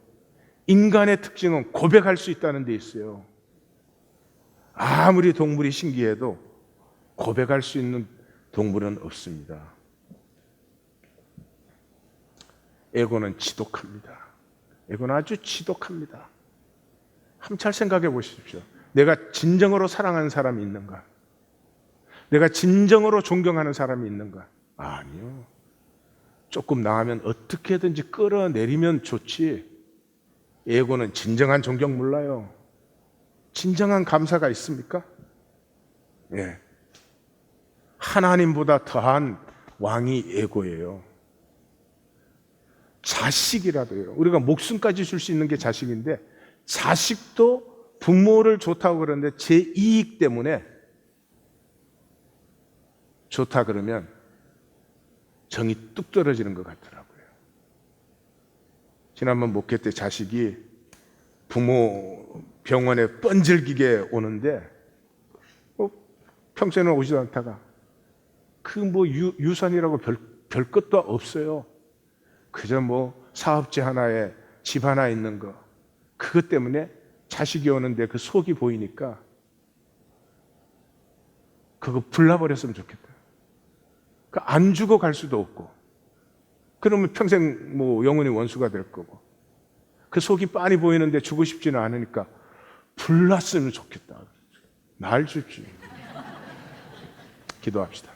인간의 특징은 고백할 수 있다는 데 있어요. 아무리 동물이 신기해도 고백할 수 있는 동물은 없습니다. 에고는 지독합니다. 에고는 아주 지독합니다. 한번 잘 생각해 보십시오. 내가 진정으로 사랑하는 사람이 있는가? 내가 진정으로 존경하는 사람이 있는가? 아니요. 조금 나가면 어떻게든지 끌어내리면 좋지. 에고는 진정한 존경 몰라요. 진정한 감사가 있습니까? 예. 하나님보다 더한 왕이 에고예요. 자식이라도요. 우리가 목숨까지 줄 수 있는 게 자식인데, 자식도 부모를 좋다고 그러는데 제 이익 때문에 좋다 그러면 정이 뚝 떨어지는 것 같더라고요. 지난번 목회 때 자식이 부모 병원에 뻔질기게 오는데 평소에는 오지도 않다가 그 뭐 유산이라고 별 것도 없어요. 그저 뭐 사업체 하나에 집 하나 있는 거, 그것 때문에 자식이 오는데 그 속이 보이니까 그거 불나버렸으면 좋겠다. 안 주고 갈 수도 없고, 그러면 평생 뭐 영원히 원수가 될 거고, 그 속이 빤히 보이는데 주고 싶지는 않으니까 불났으면 좋겠다. 날 주지. 기도합시다.